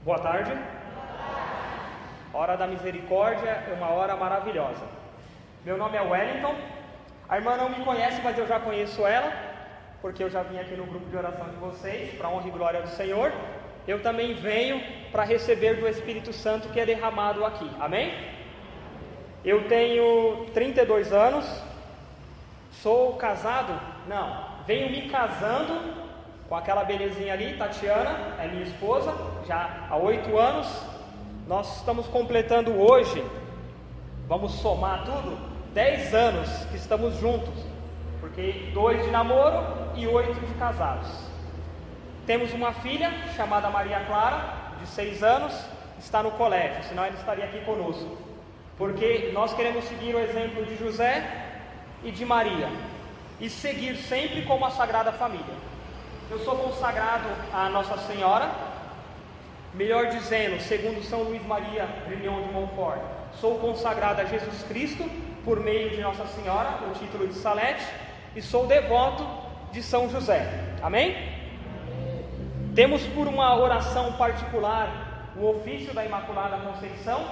Boa tarde. Hora da misericórdia é uma hora maravilhosa. Meu nome é Wellington. A irmã não me conhece, mas eu já conheço ela, porque eu já vim aqui no grupo de oração de vocês, para a honra e glória do Senhor. Eu também venho para receber do Espírito Santo que é derramado aqui. Amém? Eu tenho 32 anos. Sou casado? Não. Venho me casando com aquela belezinha ali, Tatiana, é minha esposa, já há 8 anos. Nós estamos completando hoje, vamos somar tudo, 10 anos que estamos juntos, porque 2 de namoro e 8 de casados. Temos uma filha chamada Maria Clara, de 6 anos, está no colégio, senão ela estaria aqui conosco, porque nós queremos seguir o exemplo de José e de Maria, e seguir sempre como a Sagrada Família. Eu sou consagrado à Nossa Senhora, melhor dizendo, segundo São Luís Maria Grignion de Montfort, sou consagrado a Jesus Cristo por meio de Nossa Senhora, o título de Salete, e sou devoto de São José. Amém? Temos por uma oração particular o ofício da Imaculada Conceição,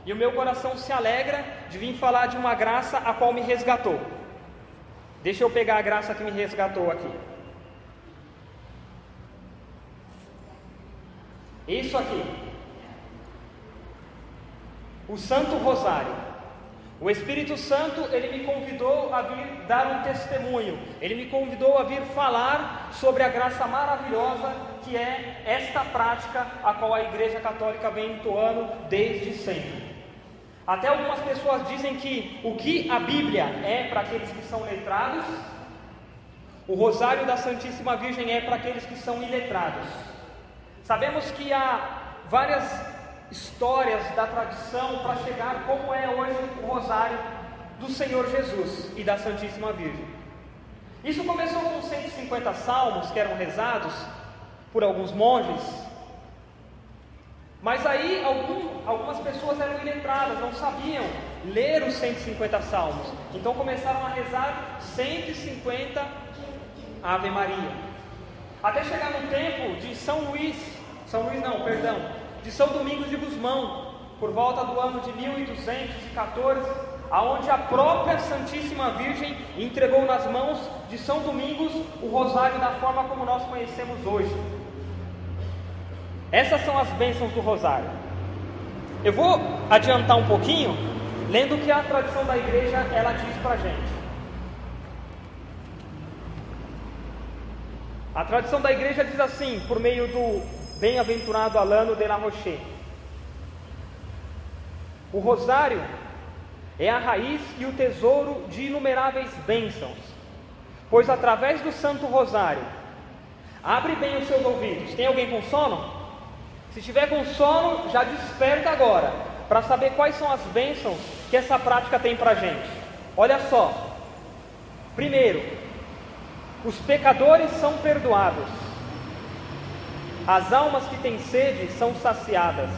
e o meu coração se alegra de vir falar de uma graça a qual me resgatou. Deixa eu pegar a graça que me resgatou aqui. Isso aqui, o Santo Rosário. O Espírito Santo, ele me convidou a vir dar um testemunho, ele me convidou a vir falar sobre a graça maravilhosa que é esta prática a qual a Igreja Católica vem entoando desde sempre. Até algumas pessoas dizem que o que a Bíblia é para aqueles que são letrados, o Rosário da Santíssima Virgem é para aqueles que são iletrados. Sabemos que há várias histórias da tradição para chegar como é hoje o Rosário do Senhor Jesus e da Santíssima Virgem. Isso começou com 150 salmos que eram rezados por alguns monges, mas aí algumas pessoas eram iletradas, não sabiam ler os 150 salmos, então começaram a rezar 150 Ave Maria. Até chegar no tempo de de São Domingos de Gusmão, por volta do ano de 1214, aonde a própria Santíssima Virgem entregou nas mãos de São Domingos o rosário da forma como nós conhecemos hoje. Essas são as bênçãos do rosário. Eu vou adiantar um pouquinho, lendo o que a tradição da igreja ela diz para a gente. A tradição da igreja diz assim, por meio do bem-aventurado Alano de la Roche: o rosário é a raiz e o tesouro de inumeráveis bênçãos, pois através do Santo Rosário, abre bem os seus ouvidos. Tem alguém com sono? Se tiver com sono, já desperta agora, para saber quais são as bênçãos que essa prática tem para a gente. Olha só. Primeiro, os pecadores são perdoados, as almas que têm sede são saciadas,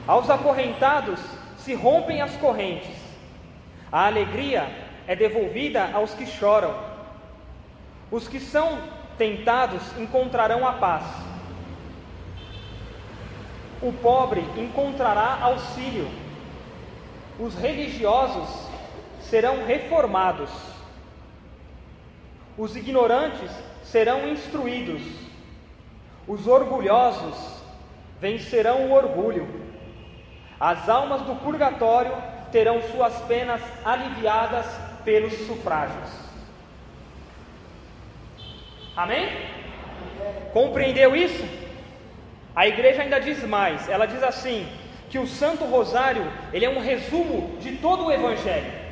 aos acorrentados se rompem as correntes, a alegria é devolvida aos que choram, os que são tentados encontrarão a paz, o pobre encontrará auxílio, os religiosos serão reformados, os ignorantes serão instruídos, os orgulhosos vencerão o orgulho, as almas do purgatório terão suas penas aliviadas pelos sufrágios. Amém? Compreendeu isso? A igreja ainda diz mais, ela diz assim, que o Santo Rosário, ele é um resumo de todo o Evangelho.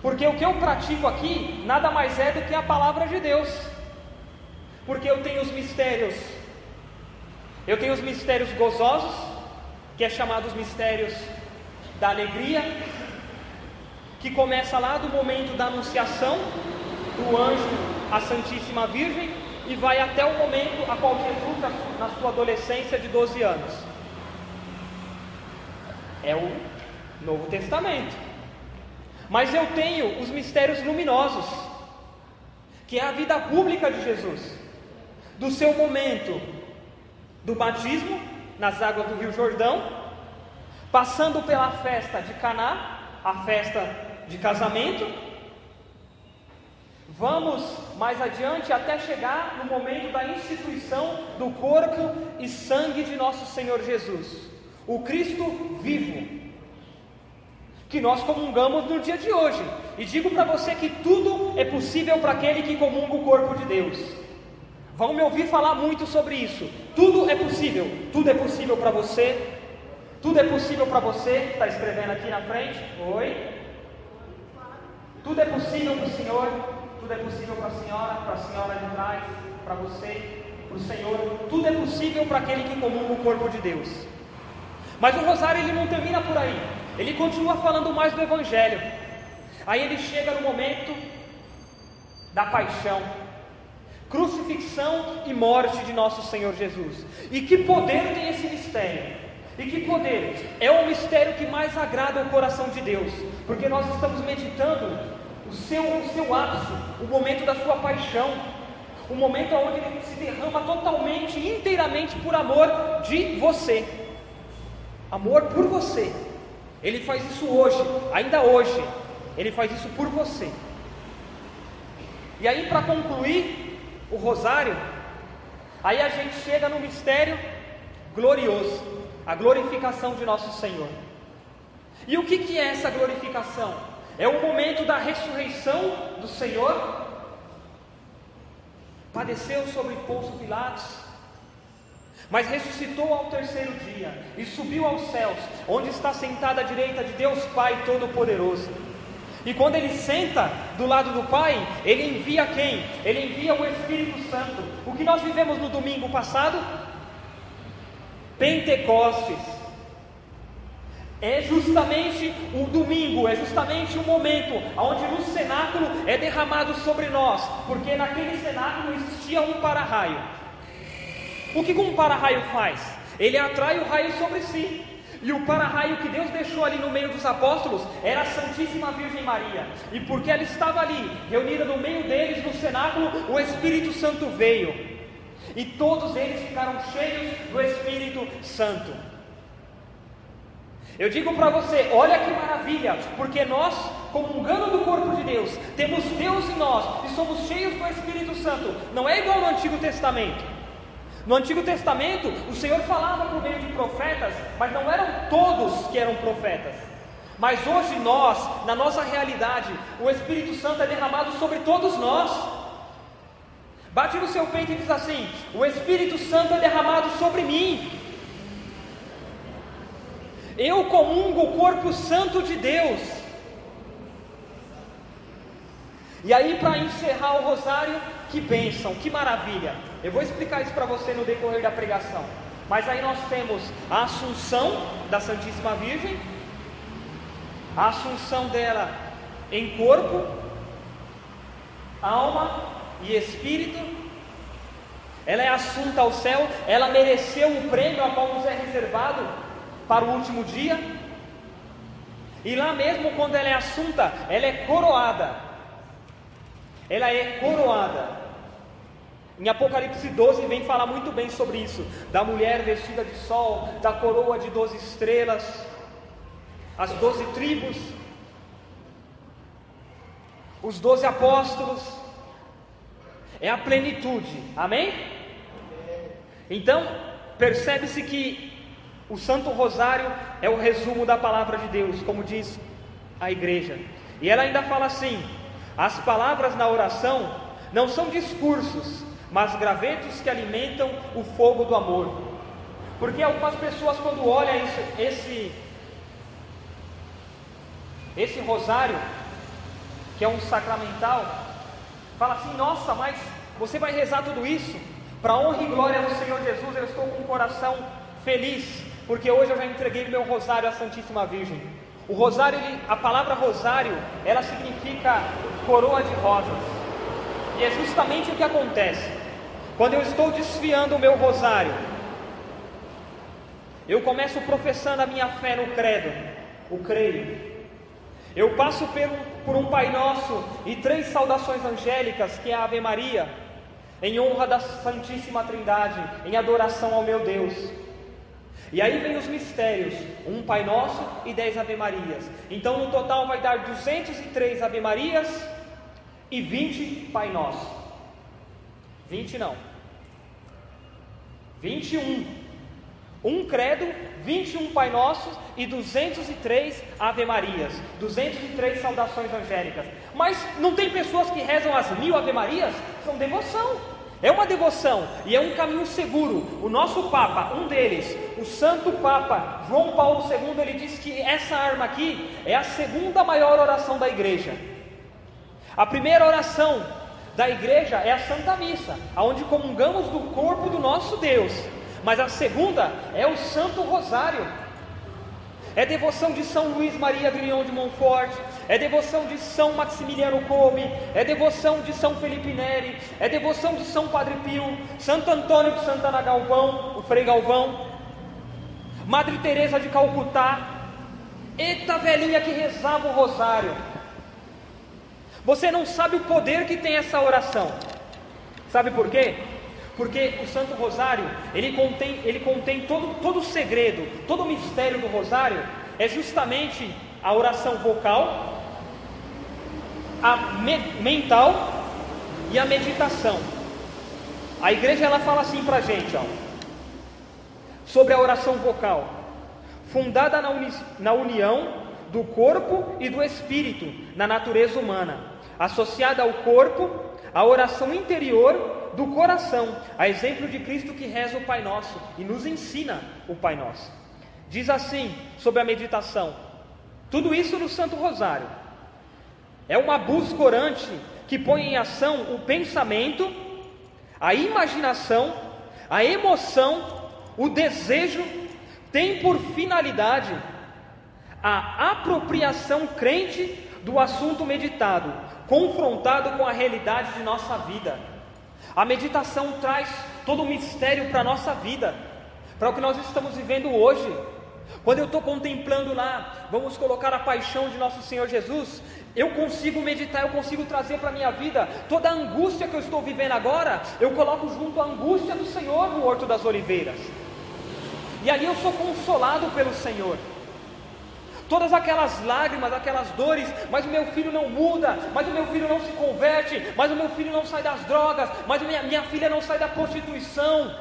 Porque o que eu pratico aqui, nada mais é do que a palavra de Deus. Porque eu tenho os mistérios gozosos, que é chamado os mistérios da alegria, que começa lá do momento da anunciação do anjo à Santíssima Virgem, e vai até o momento a qual Jesus, na sua adolescência de 12 anos. É o Novo Testamento. Mas eu tenho os mistérios luminosos, que é a vida pública de Jesus, do seu momento do batismo nas águas do Rio Jordão, passando pela festa de Caná, a festa de casamento. Vamos mais adiante até chegar no momento da instituição do corpo e sangue de nosso Senhor Jesus, o Cristo vivo, que nós comungamos no dia de hoje. E digo para você que tudo é possível para aquele que comunga o corpo de Deus. Vão me ouvir falar muito sobre isso. Tudo é possível para você. Tudo é possível para você, está escrevendo aqui na frente. Oi? Tudo é possível para o Senhor. Tudo é possível para a senhora de trás, para você, para o Senhor. Tudo é possível para aquele que comunga o corpo de Deus. Mas o rosário ele não termina por aí. Ele continua falando mais do Evangelho. Aí ele chega no momento da paixão, crucifixão e morte de nosso Senhor Jesus. E que poder tem esse mistério? E que poder? É o mistério que mais agrada o coração de Deus, porque nós estamos meditando o seu ápice, o momento da sua paixão, o momento onde ele se derrama totalmente, inteiramente por amor de você, amor por você. Ele faz isso hoje, ainda hoje, ele faz isso por você. E aí, para concluir o rosário, aí a gente chega no mistério glorioso, a glorificação de nosso Senhor. E o que é essa glorificação? É o momento da ressurreição do Senhor. Padeceu sobre Pôncio Pilatos, mas ressuscitou ao terceiro dia e subiu aos céus, onde está sentado à direita de Deus Pai Todo-Poderoso. E quando ele senta do lado do Pai, ele envia quem? Ele envia o Espírito Santo. O que nós vivemos no domingo passado? Pentecostes. É justamente o domingo, é justamente o momento onde no cenáculo é derramado sobre nós, porque naquele cenáculo existia um para-raio. O que um para-raio faz? Ele atrai o raio sobre si. E o para-raio que Deus deixou ali no meio dos apóstolos era a Santíssima Virgem Maria. E porque ela estava ali, reunida no meio deles, no cenáculo, o Espírito Santo veio. E todos eles ficaram cheios do Espírito Santo. Eu digo para você, olha que maravilha, porque nós, comungando do corpo de Deus, temos Deus em nós e somos cheios do Espírito Santo. Não é igual no Antigo Testamento. No Antigo Testamento, o Senhor falava por meio de profetas, mas não eram todos que eram profetas. Mas hoje nós, na nossa realidade, o Espírito Santo é derramado sobre todos nós. Bate no seu peito e diz assim: o Espírito Santo é derramado sobre mim. Eu comungo o corpo santo de Deus. E aí, para encerrar o rosário, que bênção, que maravilha. Eu vou explicar isso para você no decorrer da pregação. Mas aí nós temos a assunção da Santíssima Virgem, a assunção dela em corpo, alma e espírito. Ela é assunta ao céu, ela mereceu o prêmio a qual nos é reservado para o último dia. E lá mesmo, quando ela é assunta, ela é coroada. Ela é coroada. Em Apocalipse 12 vem falar muito bem sobre isso, da mulher vestida de sol, da coroa de 12 estrelas, as 12 tribos, os 12 apóstolos. É a plenitude, amém? Então, percebe-se que o Santo Rosário é o resumo da palavra de Deus, como diz a igreja. E ela ainda fala assim: as palavras na oração não são discursos, mas gravetos que alimentam o fogo do amor. Porque algumas pessoas, quando olham esse rosário, que é um sacramental, fala assim: nossa, mas você vai rezar tudo isso? Para a honra e glória do Senhor Jesus, eu estou com o coração feliz, porque hoje eu já entreguei o meu rosário à Santíssima Virgem. O rosário, a palavra rosário, ela significa coroa de rosas. E é justamente o que acontece. Quando eu estou desfiando o meu rosário, eu começo professando a minha fé no credo, o creio. Eu passo por um Pai Nosso e 3 saudações angélicas, que é a Ave Maria. em honra da Santíssima Trindade, em adoração ao meu Deus. E aí vem os mistérios, um Pai Nosso e 10 Ave Marias. Então no total vai dar 203 Ave Marias e 20 Pai Nosso. 20 não, 21. Um credo, 21 Pai Nossos e 203 Ave Marias, 203 saudações angélicas. Mas não tem pessoas que rezam as 1000 Ave Marias? São devoção, é uma devoção e é um caminho seguro. O nosso Papa, um deles, o Santo Papa João Paulo II, ele diz que essa arma aqui é a segunda maior oração da igreja. A primeira oração da igreja é a Santa Missa, onde comungamos do corpo do nosso Deus. Mas a segunda é o Santo Rosário. É devoção de São Luís Maria Grignon de Montfort, é devoção de São Maximiliano Kolbe, é devoção de São Felipe Neri, é devoção de São Padre Pio, Santo Antônio de Santana Galvão, o Frei Galvão, Madre Teresa de Calcutá. Eita velhinha que rezava o rosário. Você não sabe o poder que tem essa oração. Sabe por quê? Porque o Santo Rosário, ele contém todo o segredo, todo o mistério do Rosário, é justamente a oração vocal, a mental e a meditação. A igreja ela fala assim para a gente, sobre a oração vocal, fundada na união do corpo e do espírito, na natureza humana, associada ao corpo, a oração interior do coração, a exemplo de Cristo que reza o Pai Nosso e nos ensina o Pai Nosso. Diz assim sobre a meditação: tudo isso no Santo Rosário é uma busca orante que põe em ação o pensamento, a imaginação, a emoção, o desejo, tem por finalidade a apropriação crente do assunto meditado, confrontado com a realidade de nossa vida. A meditação traz todo o mistério para a nossa vida, para o que nós estamos vivendo hoje. Quando eu estou contemplando lá, vamos colocar a paixão de nosso Senhor Jesus, eu consigo meditar, eu consigo trazer para a minha vida toda a angústia que eu estou vivendo agora, eu coloco junto a angústia do Senhor no Horto das Oliveiras, e ali eu sou consolado pelo Senhor. Todas aquelas lágrimas, aquelas dores, mas o meu filho não muda, mas o meu filho não se converte, mas o meu filho não sai das drogas, mas minha filha não sai da prostituição,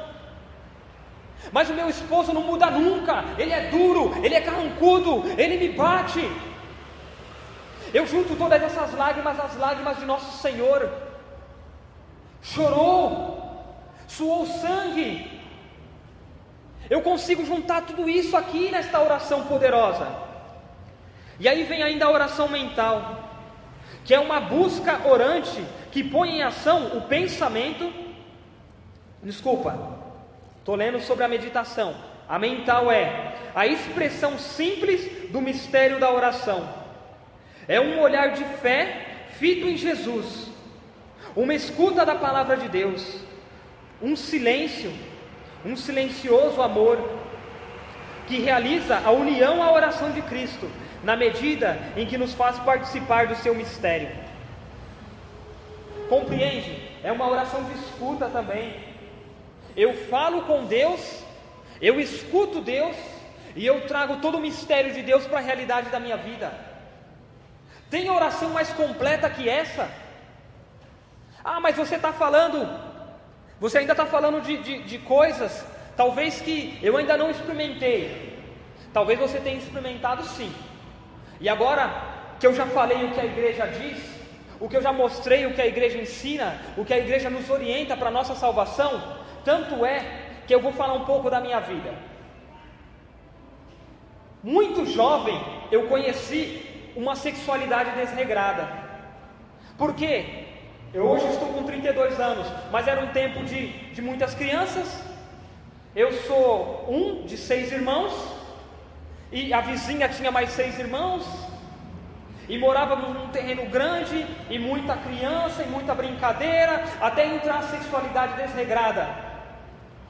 mas o meu esposo não muda nunca, ele é duro, ele é carrancudo, ele me bate. Eu junto todas essas lágrimas, as lágrimas de nosso Senhor. Chorou, suou sangue. Eu consigo juntar tudo isso aqui nesta oração poderosa. E aí vem ainda a oração mental, que é uma busca orante que põe em ação o pensamento. Estou lendo sobre a meditação. A mental é a expressão simples do mistério da oração. É um olhar de fé fito em Jesus, uma escuta da palavra de Deus, um silêncio, um silencioso amor, que realiza a união à oração de Cristo, na medida em que nos faz participar do seu mistério. Compreende? É uma oração de escuta também. Eu falo com Deus, eu escuto Deus, e eu trago todo o mistério de Deus para a realidade da minha vida. Tem oração mais completa que essa? Mas você ainda está falando de coisas, talvez que eu ainda não experimentei. Talvez você tenha experimentado sim. E agora que eu já falei o que a igreja diz, o que eu já mostrei, o que a igreja ensina, o que a igreja nos orienta para a nossa salvação, tanto é que eu vou falar um pouco da minha vida. Muito jovem eu conheci uma sexualidade desregrada. Por quê? Eu hoje estou com 32 anos, mas era um tempo de muitas crianças. Eu sou um de 6 irmãos, e a vizinha tinha mais 6 irmãos, e morávamos num terreno grande, e muita criança, e muita brincadeira, até entrar a sexualidade desregrada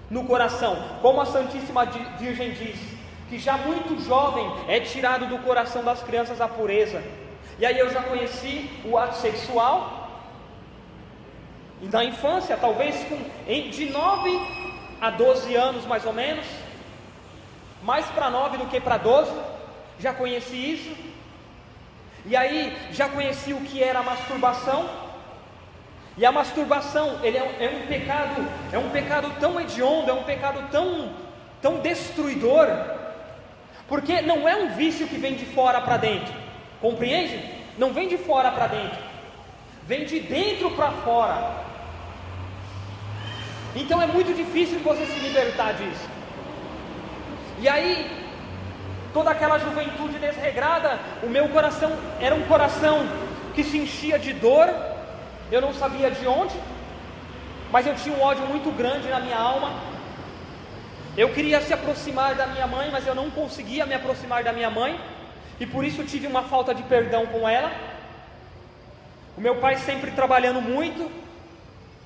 no coração, como a Santíssima Virgem diz, que já muito jovem é tirado do coração das crianças a pureza. E aí eu já conheci o ato sexual, E na infância, talvez de 9 a 12 anos mais ou menos, mais para 9 do que para 12, já conheci isso. E aí já conheci o que era a masturbação. E a masturbação, ele é um pecado tão hediondo, é um pecado tão destruidor, porque não é um vício que vem de fora para dentro, compreende? Não vem de fora para dentro, vem de dentro para fora. Então é muito difícil você se libertar disso. E aí, toda aquela juventude desregrada, o meu coração era um coração que se enchia de dor. Eu não sabia de onde, mas eu tinha um ódio muito grande na minha alma. Eu queria se aproximar da minha mãe, mas eu não conseguia me aproximar da minha mãe, e por isso tive uma falta de perdão com ela. O meu pai sempre trabalhando muito,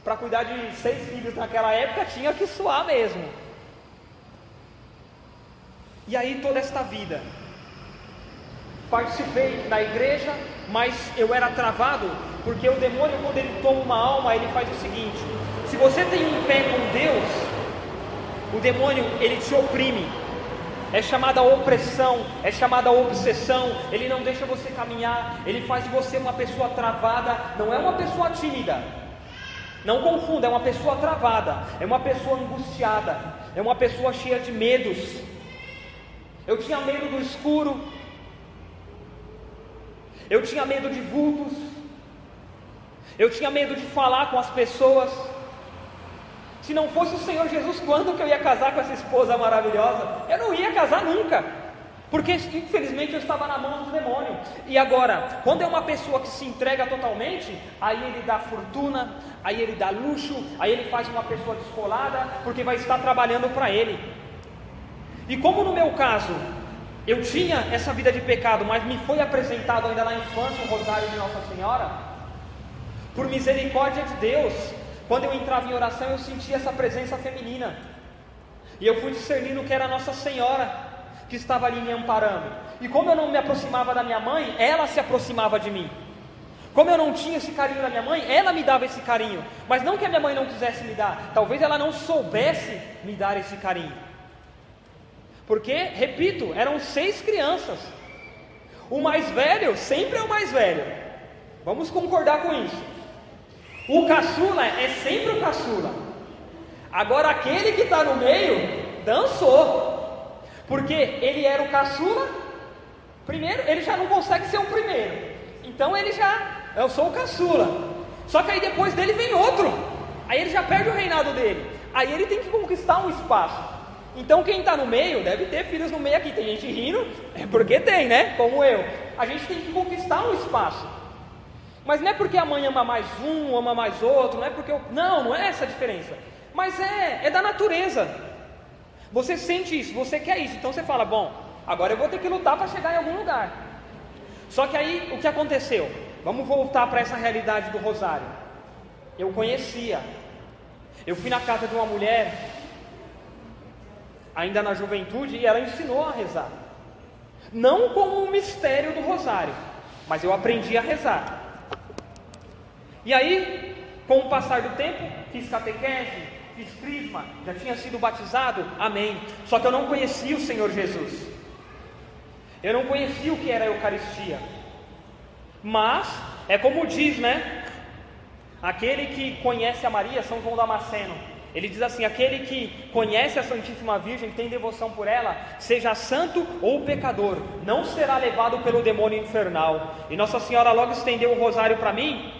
para cuidar de 6 filhos naquela época, tinha que suar mesmo. E aí toda esta vida, participei da igreja, mas eu era travado, porque o demônio, quando ele toma uma alma, ele faz o seguinte: se você tem um pé com Deus, o demônio, ele te oprime. É chamada opressão, é chamada obsessão. Ele não deixa você caminhar, ele faz de você uma pessoa travada. Não é uma pessoa tímida, não confunda, é uma pessoa travada, é uma pessoa angustiada, é uma pessoa cheia de medos. Eu tinha medo do escuro, eu tinha medo de vultos, eu tinha medo de falar com as pessoas. Se não fosse o Senhor Jesus, quando que eu ia casar com essa esposa maravilhosa? Eu não ia casar nunca, porque infelizmente eu estava na mão do demônio. E agora, quando é uma pessoa que se entrega totalmente, aí ele dá fortuna, aí ele dá luxo, aí ele faz uma pessoa descolada, porque vai estar trabalhando para ele. E como no meu caso, eu tinha essa vida de pecado, mas me foi apresentado ainda na infância o rosário de Nossa Senhora, por misericórdia de Deus, quando eu entrava em oração, eu sentia essa presença feminina, e eu fui discernindo que era Nossa Senhora que estava ali me amparando. E como eu não me aproximava da minha mãe, ela se aproximava de mim. Como eu não tinha esse carinho da minha mãe, ela me dava esse carinho. Mas não que a minha mãe não quisesse me dar, talvez ela não soubesse me dar esse carinho. Porque, repito, eram 6 crianças. O mais velho sempre é o mais velho. Vamos concordar com isso. O caçula é sempre o caçula. Agora aquele que está no meio, dançou. Porque ele era o caçula. Primeiro, ele já não consegue ser o primeiro. Então eu sou o caçula. Só que aí depois dele vem outro. Aí ele já perde o reinado dele. Aí ele tem que conquistar um espaço. Então quem está no meio, deve ter filhos no meio aqui. Tem gente rindo, é porque tem, né? Como eu. A gente tem que conquistar um espaço. Mas não é porque a mãe ama mais um, ama mais outro. Não é porque não é essa a diferença. Mas é da natureza. Você sente isso, você quer isso. Então você fala, bom, agora eu vou ter que lutar para chegar em algum lugar. Só que aí, o que aconteceu? Vamos voltar para essa realidade do rosário. Eu conhecia. Eu fui na casa de uma mulher, ainda na juventude, e ela ensinou a rezar. Não como um mistério do rosário, mas eu aprendi a rezar. E aí, com o passar do tempo, fiz catequese, fiz crisma, já tinha sido batizado, amém. Só que eu não conhecia o Senhor Jesus. Eu não conhecia o que era a Eucaristia. Mas, é como diz, né? Aquele que conhece a Maria, São João Damasceno, ele diz assim: aquele que conhece a Santíssima Virgem, tem devoção por ela, seja santo ou pecador, não será levado pelo demônio infernal. E Nossa Senhora logo estendeu o rosário para mim.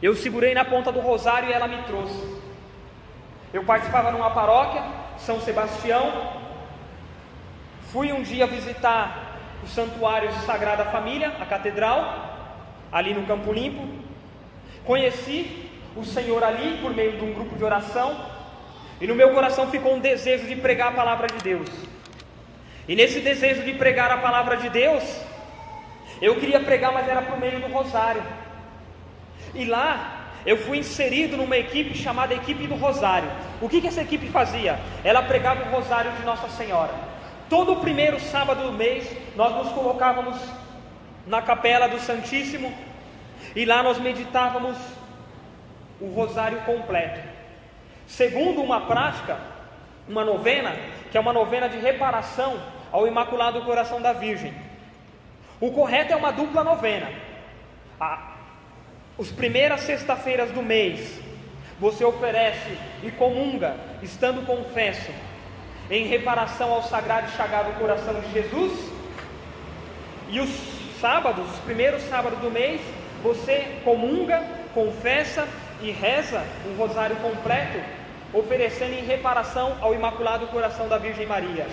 Eu segurei na ponta do rosário e ela me trouxe. Eu participava numa paróquia, São Sebastião. Fui um dia visitar o Santuário de Sagrada Família, a Catedral, ali no Campo Limpo. Conheci o Senhor ali por meio de um grupo de oração, e no meu coração ficou um desejo de pregar a palavra de Deus. E nesse desejo de pregar a palavra de Deus, eu queria pregar, mas era por meio do rosário. E lá eu fui inserido numa equipe chamada Equipe do Rosário. O que essa equipe fazia? Ela pregava o rosário de Nossa Senhora. Todo o primeiro sábado do mês, nós nos colocávamos na capela do Santíssimo, e lá nós meditávamos o rosário completo. Segundo uma prática, uma novena, que é uma novena de reparação ao Imaculado Coração da Virgem. O correto é uma dupla novena. As primeiras sexta-feiras do mês, você oferece e comunga, estando confesso, em reparação ao Sagrado e Chagado Coração de Jesus. E os sábados, os primeiros sábados do mês, você comunga, confessa e reza um rosário completo, oferecendo em reparação ao Imaculado Coração da Virgem Maria.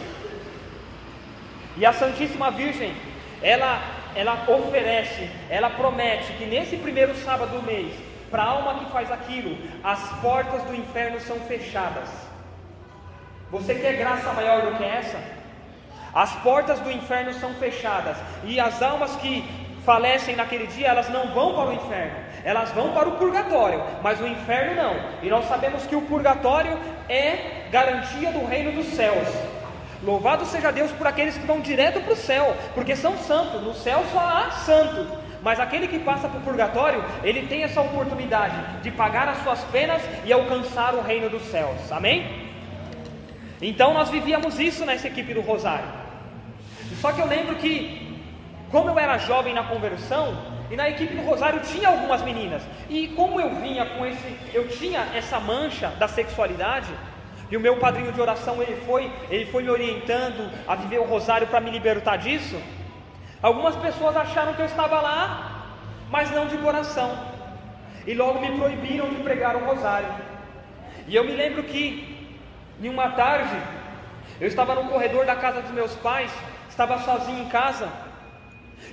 E a Santíssima Virgem, ela oferece, ela promete que nesse primeiro sábado do mês, para a alma que faz aquilo, as portas do inferno são fechadas. Você quer graça maior do que essa? As portas do inferno são fechadas, e as almas que falecem naquele dia, elas não vão para o inferno, elas vão para o purgatório, mas o inferno não. E nós sabemos que o purgatório é garantia do reino dos céus. Louvado seja Deus por aqueles que vão direto para o céu, porque são santos. No céu só há santo, mas aquele que passa para o purgatório, ele tem essa oportunidade de pagar as suas penas e alcançar o reino dos céus. Amém? Então nós vivíamos isso nessa equipe do Rosário. Só que eu lembro que, como eu era jovem na conversão, e na equipe do Rosário tinha algumas meninas, e como eu vinha eu tinha essa mancha da sexualidade, e o meu padrinho de oração, ele foi me orientando a viver o Rosário para me libertar disso. Algumas pessoas acharam que eu estava lá, mas não de coração, e logo me proibiram de pregar o Rosário. E eu me lembro que, em uma tarde, eu estava no corredor da casa dos meus pais, estava sozinho em casa,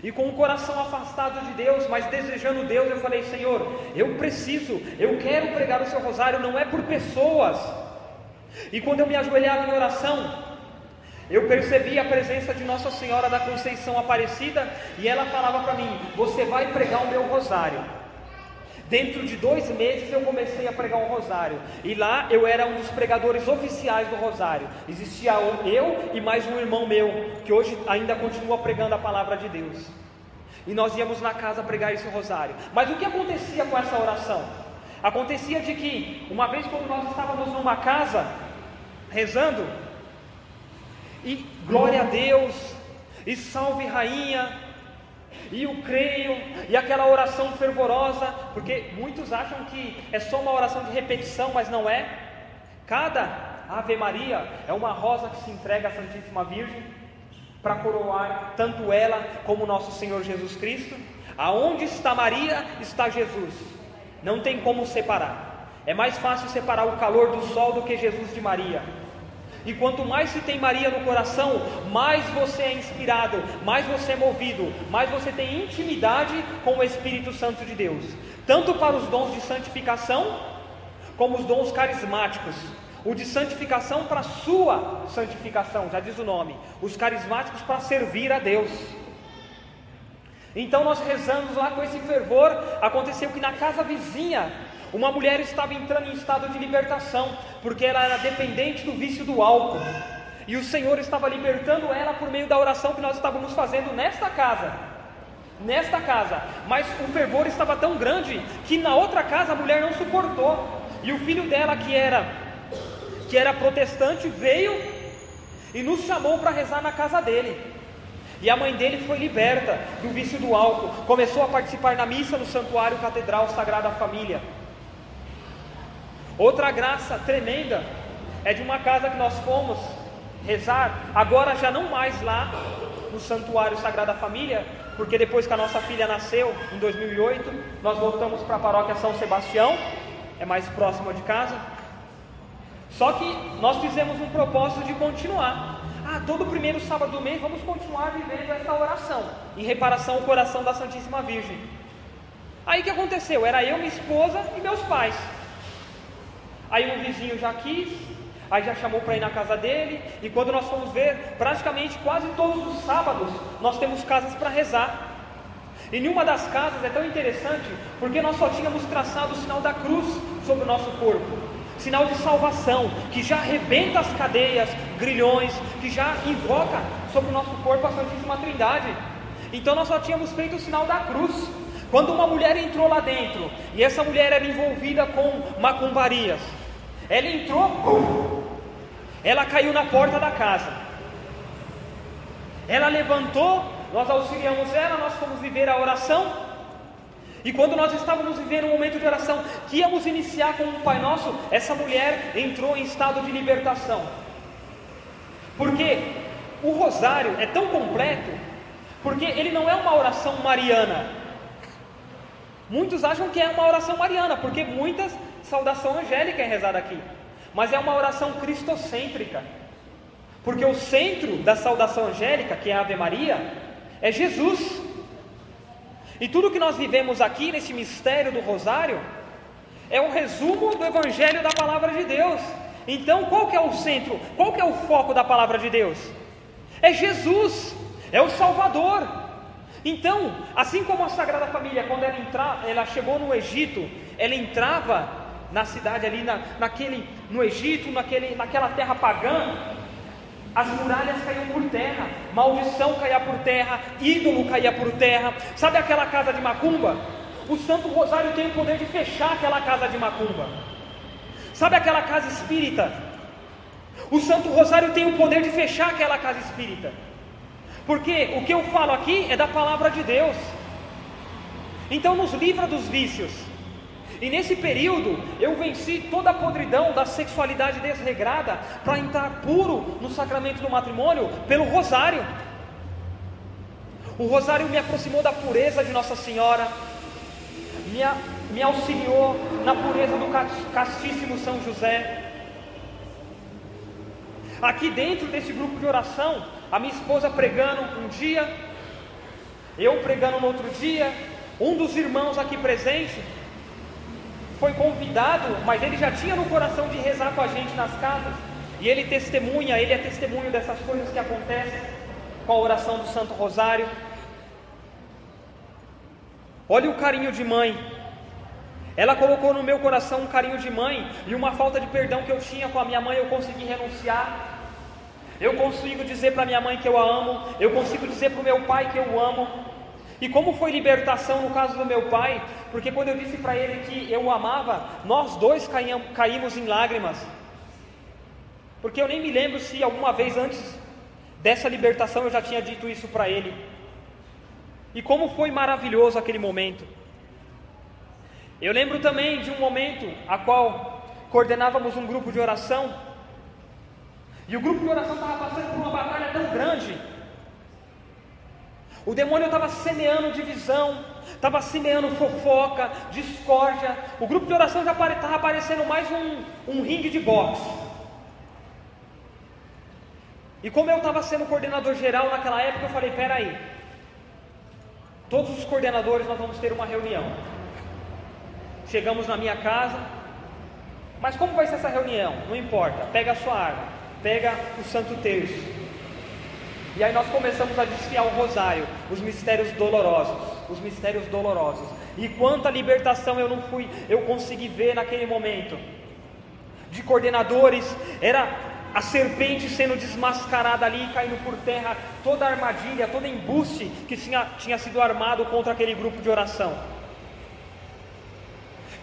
e com o coração afastado de Deus, mas desejando Deus, eu falei: Senhor, eu quero pregar o seu Rosário, não é por pessoas. E quando eu me ajoelhava em oração, eu percebi a presença de Nossa Senhora da Conceição Aparecida, e ela falava para mim: você vai pregar o meu Rosário. Dentro de 2 meses eu comecei a pregar um Rosário, e lá eu era um dos pregadores oficiais do Rosário. Existia eu e mais um irmão meu, que hoje ainda continua pregando a palavra de Deus, e nós íamos na casa pregar esse Rosário. Mas o que acontecia com essa oração? Acontecia de que, uma vez quando nós estávamos numa casa, rezando, e glória a Deus, e salve rainha, e eu creio, e aquela oração fervorosa, porque muitos acham que é só uma oração de repetição, mas não é. Cada Ave Maria é uma rosa que se entrega à Santíssima Virgem, para coroar tanto ela como nosso Senhor Jesus Cristo. Aonde está Maria, está Jesus, não tem como separar. É mais fácil separar o calor do sol do que Jesus de Maria. E quanto mais se tem Maria no coração, mais você é inspirado, mais você é movido, mais você tem intimidade com o Espírito Santo de Deus, tanto para os dons de santificação, como os dons carismáticos. O de santificação para a sua santificação, já diz o nome. Os carismáticos para servir a Deus. Então nós rezamos lá com esse fervor. Aconteceu que na casa vizinha, uma mulher estava entrando em estado de libertação, porque ela era dependente do vício do álcool, e o Senhor estava libertando ela por meio da oração que nós estávamos fazendo nesta casa, mas o fervor estava tão grande, que na outra casa a mulher não suportou, e o filho dela que era protestante veio e nos chamou para rezar na casa dele, e a mãe dele foi liberta do vício do álcool, começou a participar na missa no Santuário Catedral Sagrada Família. Outra graça tremenda é de uma casa que nós fomos rezar, agora já não mais lá no Santuário Sagrada Família, porque depois que a nossa filha nasceu, em 2008, nós voltamos para a paróquia São Sebastião, é mais próxima de casa. Só que nós fizemos um propósito de continuar. Todo primeiro sábado do mês vamos continuar vivendo essa oração, em reparação ao coração da Santíssima Virgem. Aí o que aconteceu? Era eu, minha esposa e meus pais. Aí um vizinho já quis, aí já chamou para ir na casa dele, e quando nós fomos ver, praticamente quase todos os sábados, nós temos casas para rezar. E em uma das casas é tão interessante, porque nós só tínhamos traçado o sinal da cruz sobre o nosso corpo, sinal de salvação, que já arrebenta as cadeias, grilhões, que já invoca sobre o nosso corpo a Santíssima Trindade. Então nós só tínhamos feito o sinal da cruz. Quando uma mulher entrou lá dentro, e essa mulher era envolvida com macumbarias, ela entrou, ela caiu na porta da casa, ela levantou, nós auxiliamos ela, nós fomos viver a oração, e quando nós estávamos vivendo um momento de oração, que íamos iniciar com um Pai Nosso, essa mulher entrou em estado de libertação, porque o rosário é tão completo, porque ele não é uma oração mariana. Muitos acham que é uma oração mariana, porque muitas saudação angélica é rezada aqui, mas é uma oração cristocêntrica, porque o centro da saudação angélica, que é a Ave Maria, é Jesus. E tudo que nós vivemos aqui nesse mistério do rosário é um resumo do evangelho da palavra de Deus. Então qual que é o centro? Qual que é o foco da palavra de Deus? É Jesus, é o Salvador. Então, assim como a Sagrada Família, quando ela chegou no Egito, ela entrava na cidade ali, no Egito, naquela terra pagã, as muralhas caíam por terra, maldição caía por terra, ídolo caía por terra. Sabe aquela casa de macumba? O Santo Rosário tem o poder de fechar aquela casa de macumba. Sabe aquela casa espírita? O Santo Rosário tem o poder de fechar aquela casa espírita, porque o que eu falo aqui é da palavra de Deus. Então nos livra dos vícios. E nesse período eu venci toda a podridão da sexualidade desregrada para entrar puro no sacramento do matrimônio pelo rosário. O rosário me aproximou da pureza de Nossa Senhora, me auxiliou na pureza do castíssimo São José. Aqui dentro desse grupo de oração, a minha esposa pregando um dia, eu pregando no outro dia, um dos irmãos aqui presente foi convidado, mas ele já tinha no coração de rezar com a gente nas casas, e ele é testemunho dessas coisas que acontecem com a oração do Santo Rosário. Olha o carinho de mãe. Ela colocou no meu coração um carinho de mãe, e uma falta de perdão que eu tinha com a minha mãe eu consegui renunciar. Eu consigo dizer para minha mãe que eu a amo, eu consigo dizer para o meu pai que eu o amo. E como foi libertação no caso do meu pai, porque quando eu disse para ele que eu o amava, nós dois caímos em lágrimas, porque eu nem me lembro se alguma vez antes dessa libertação eu já tinha dito isso para ele. E como foi maravilhoso aquele momento. Eu lembro também de um momento a qual coordenávamos um grupo de oração, e o grupo de oração estava passando por uma batalha tão grande. O demônio estava semeando divisão, estava semeando fofoca, discórdia. O grupo de oração já estava parecendo mais um ringue de boxe. E como eu estava sendo coordenador geral naquela época, eu falei, peraí, todos os coordenadores nós vamos ter uma reunião. Chegamos na minha casa, mas como vai ser essa reunião? Não importa, pega a sua arma, pega o Santo Terço. E aí nós começamos a desfiar o rosário, os mistérios dolorosos. E quanta libertação eu consegui ver naquele momento. De coordenadores, era a serpente sendo desmascarada ali, caindo por terra, toda a armadilha, todo embuste que tinha sido armado contra aquele grupo de oração.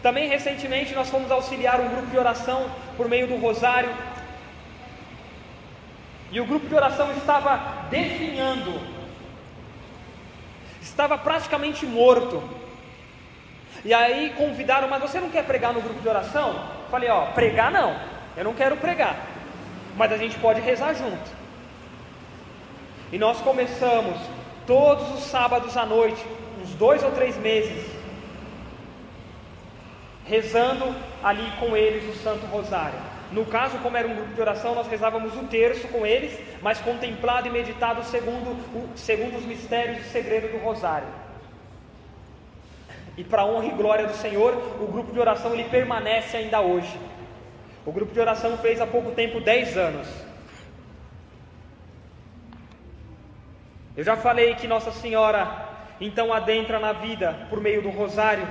Também recentemente nós fomos auxiliar um grupo de oração por meio do rosário, e o grupo de oração estava definhando, estava praticamente morto. E aí convidaram, mas você não quer pregar no grupo de oração? Falei, pregar não, eu não quero pregar, mas a gente pode rezar junto. E nós começamos todos os sábados à noite, uns 2 ou 3 meses, rezando ali com eles o Santo Rosário. No caso, como era um grupo de oração, nós rezávamos o terço com eles, mas contemplado e meditado segundo os mistérios e segredo do rosário. E para a honra e glória do Senhor, o grupo de oração ele permanece ainda hoje. O grupo de oração fez há pouco tempo 10 anos. Eu já falei que Nossa Senhora então adentra na vida por meio do rosário,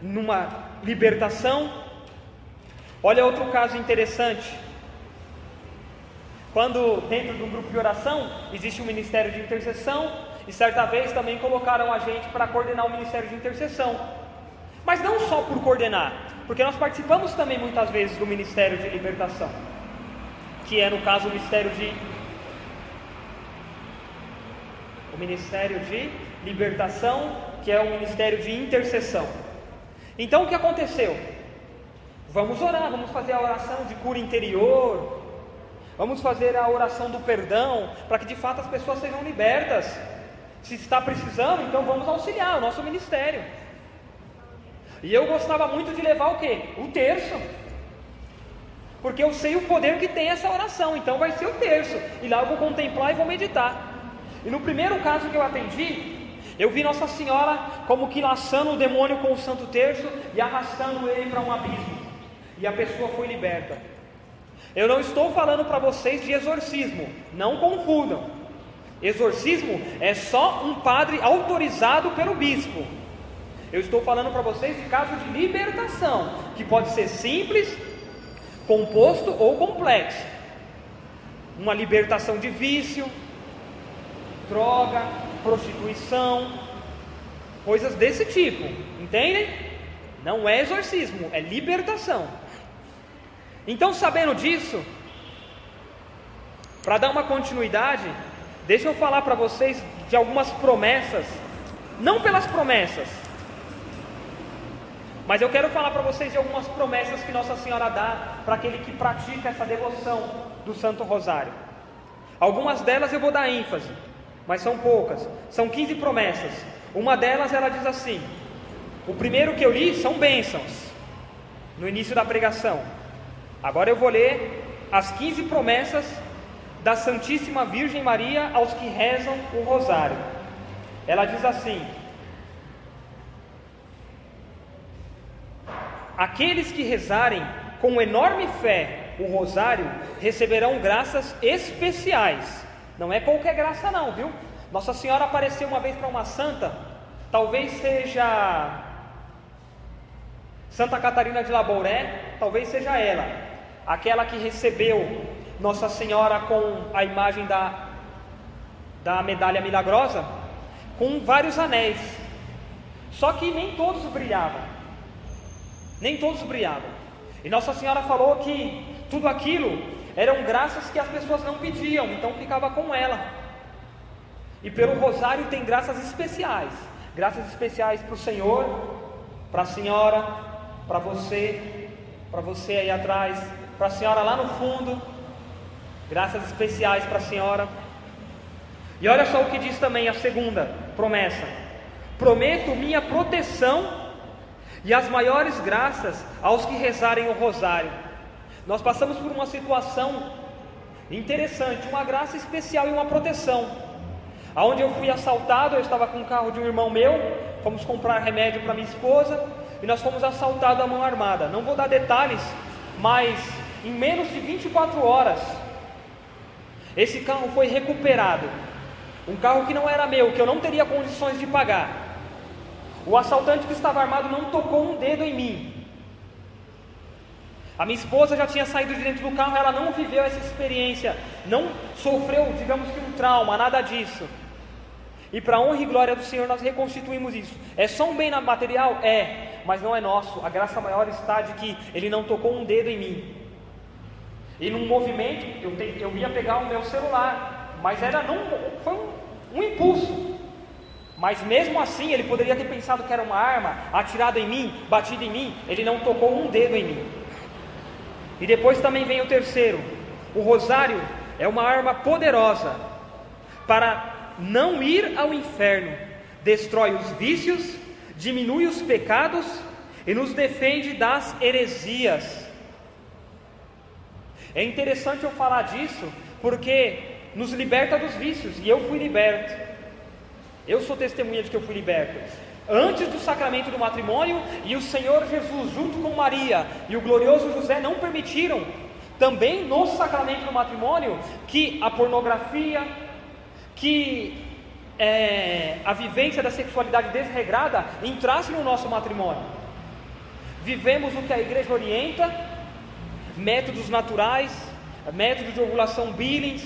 numa libertação. Olha outro caso interessante. quando dentro de um grupo de oração existe um ministério de intercessão, e certa vez também colocaram a gente para coordenar o ministério de intercessão. Mas não só por coordenar, porque nós participamos também muitas vezes do ministério de libertação, que é no caso o ministério de libertação, que é o ministério de intercessão. Então o que aconteceu? Vamos orar, vamos fazer a oração de cura interior, vamos fazer a oração do perdão, para que de fato as pessoas sejam libertas. Se está precisando, então vamos auxiliar o nosso ministério. E eu gostava muito de levar o quê? O terço, porque eu sei o poder que tem essa oração, então vai ser o terço, e lá eu vou contemplar e vou meditar. E no primeiro caso que eu atendi, eu vi Nossa Senhora como que laçando o demônio com o Santo Terço e arrastando ele para um abismo, e a pessoa foi liberta. Eu não estou falando para vocês de exorcismo, não confundam. Exorcismo é só um padre autorizado pelo bispo. Eu estou falando para vocês de caso de libertação, que pode ser simples, composto ou complexo. Uma libertação de vício, droga, prostituição, coisas desse tipo, entendem? Não é exorcismo, é libertação. Então, sabendo disso, para dar uma continuidade, deixa eu falar para vocês de algumas promessas, não pelas promessas, mas eu quero falar para vocês de algumas promessas que Nossa Senhora dá para aquele que pratica essa devoção do Santo Rosário. Algumas delas eu vou dar ênfase, mas são poucas, são 15 promessas. Uma delas ela diz assim, o primeiro que eu li são bênçãos, no início da pregação. Agora eu vou ler as 15 promessas da Santíssima Virgem Maria aos que rezam o Rosário. Ela diz assim: aqueles que rezarem com enorme fé o Rosário receberão graças especiais. Não é qualquer graça não, viu? Nossa Senhora apareceu uma vez para uma santa, talvez seja Santa Catarina de Labouré, talvez seja ela, aquela que recebeu Nossa Senhora com a imagem da medalha milagrosa, com vários anéis, só que nem todos brilhavam, e Nossa Senhora falou que tudo aquilo eram graças que as pessoas não pediam, então ficava com ela. E pelo Rosário tem graças especiais para o Senhor, para a senhora, para você aí atrás, para a senhora lá no fundo, graças especiais para a senhora. E olha só o que diz também a segunda promessa: prometo minha proteção e as maiores graças aos que rezarem o Rosário. Nós passamos por uma situação interessante, uma graça especial e uma proteção. Aonde eu fui assaltado, eu estava com o carro de um irmão meu, fomos comprar remédio para minha esposa, e nós fomos assaltados à mão armada. Não vou dar detalhes, mas em menos de 24 horas, esse carro foi recuperado. Um carro que não era meu, que eu não teria condições de pagar. O assaltante que estava armado não tocou um dedo em mim. A minha esposa já tinha saído de dentro do carro, ela não viveu essa experiência, não sofreu, digamos que um trauma, nada disso. E para a honra e glória do Senhor nós reconstituímos isso. É só um bem material? É, mas não é nosso. A graça maior está de que ele não tocou um dedo em mim. E num movimento, eu ia pegar o meu celular, mas foi um impulso. Mas mesmo assim, ele poderia ter pensado que era uma arma, atirado em mim, batido em mim. Ele não tocou um dedo em mim. E depois também vem o terceiro: o Rosário é uma arma poderosa para não ir ao inferno, destrói os vícios, diminui os pecados e nos defende das heresias. É interessante eu falar disso, porque nos liberta dos vícios, e eu fui liberto. Eu sou testemunha de que eu fui liberto antes do sacramento do matrimônio, e o Senhor Jesus, junto com Maria e o glorioso José, não permitiram também no sacramento do matrimônio que a pornografia, que a vivência da sexualidade desregrada entrasse no nosso matrimônio. Vivemos o que a igreja orienta, métodos naturais, método de ovulação Billings.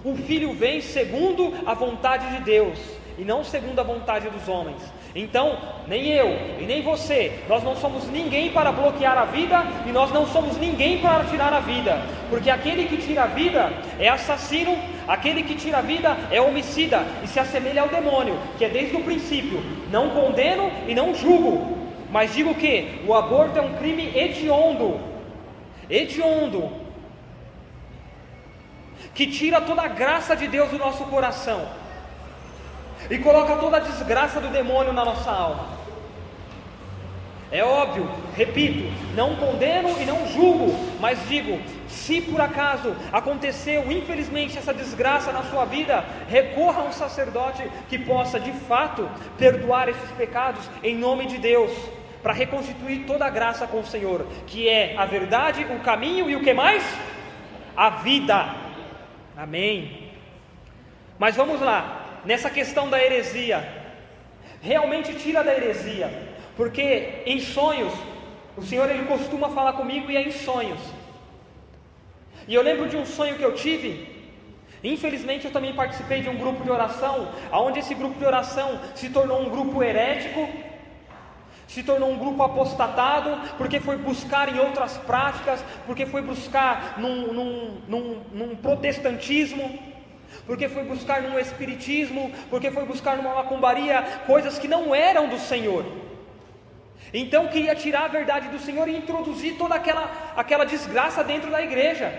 O filho vem segundo a vontade de Deus e não segundo a vontade dos homens. Então, nem eu e nem você, nós não somos ninguém para bloquear a vida e nós não somos ninguém para tirar a vida, porque aquele que tira a vida é assassino, aquele que tira a vida é homicida e se assemelha ao demônio, que é desde o princípio: não condeno e não julgo, mas digo que o aborto é um crime hediondo, que tira toda a graça de Deus do nosso coração e coloca toda a desgraça do demônio na nossa alma. É óbvio, repito, não condeno e não julgo, mas digo, se por acaso aconteceu infelizmente essa desgraça na sua vida, recorra a um sacerdote que possa de fato perdoar esses pecados em nome de Deus, para reconstituir toda a graça com o Senhor, que é a verdade, o caminho e o que mais? A vida. Amém. Mas vamos lá. Nessa questão da heresia, realmente tira da heresia, porque em sonhos, o Senhor ele costuma falar comigo e é em sonhos. E eu lembro de um sonho que eu tive. Infelizmente eu também participei de um grupo de oração, onde esse grupo de oração se tornou um grupo herético, se tornou um grupo apostatado, porque foi buscar em outras práticas, porque foi buscar num protestantismo, porque foi buscar num espiritismo, porque foi buscar numa macumbaria, coisas que não eram do Senhor. Então queria tirar a verdade do Senhor e introduzir toda aquela desgraça dentro da igreja.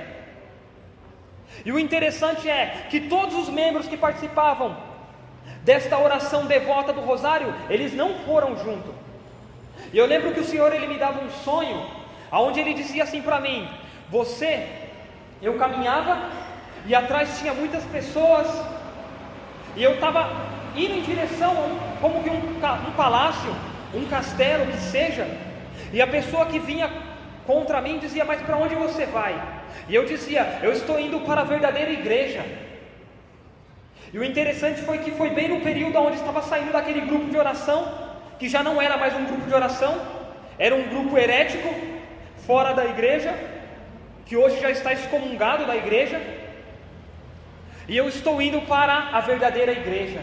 E o interessante é que todos os membros que participavam desta oração devota do rosário, eles não foram junto. E eu lembro que o Senhor ele me dava um sonho, onde ele dizia assim para mim: eu caminhava e atrás tinha muitas pessoas, e eu estava indo em direção como que um palácio, um castelo que seja, e a pessoa que vinha contra mim dizia: mas para onde você vai? E eu dizia: eu estou indo para a verdadeira igreja. E o interessante foi que foi bem no período onde estava saindo daquele grupo de oração, que já não era mais um grupo de oração, era um grupo herético, fora da igreja, que hoje já está excomungado da igreja. E eu estou indo para a verdadeira igreja.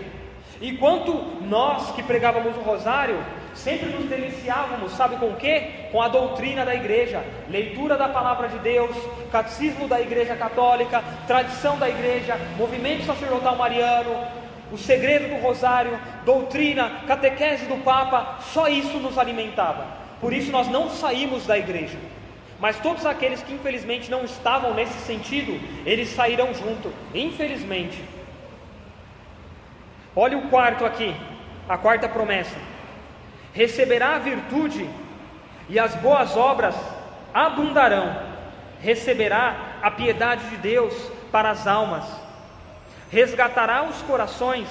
Enquanto nós que pregávamos o rosário, sempre nos deliciávamos, sabe com o quê? Com a doutrina da igreja, leitura da palavra de Deus, catecismo da igreja católica, tradição da igreja, movimento sacerdotal mariano, o segredo do rosário, doutrina, catequese do Papa. Só isso nos alimentava. Por isso nós não saímos da igreja. Mas todos aqueles que infelizmente não estavam nesse sentido, eles saíram junto, infelizmente. Olha o quarto aqui, a quarta promessa: receberá a virtude e as boas obras abundarão, receberá a piedade de Deus para as almas, resgatará os corações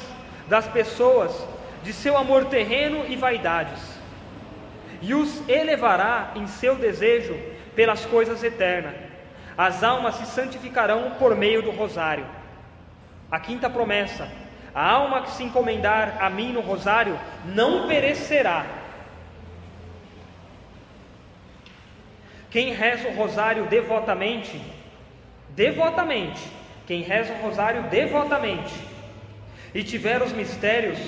das pessoas de seu amor terreno e vaidades, e os elevará em seu desejo pelas coisas eternas. As almas se santificarão por meio do rosário. A quinta promessa: a alma que se encomendar a mim no rosário não perecerá. Quem reza o rosário devotamente, quem reza o rosário devotamente e tiver os mistérios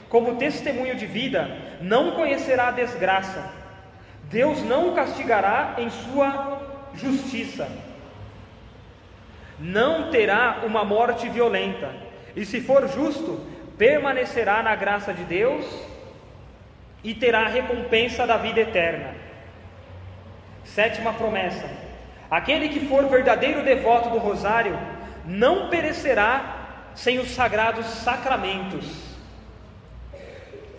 como testemunho de vida, não conhecerá a desgraça. Deus não o castigará em sua justiça, não terá uma morte violenta, e se for justo, permanecerá na graça de Deus e terá a recompensa da vida eterna. Sétima promessa: aquele que for verdadeiro devoto do rosário não perecerá sem os sagrados sacramentos.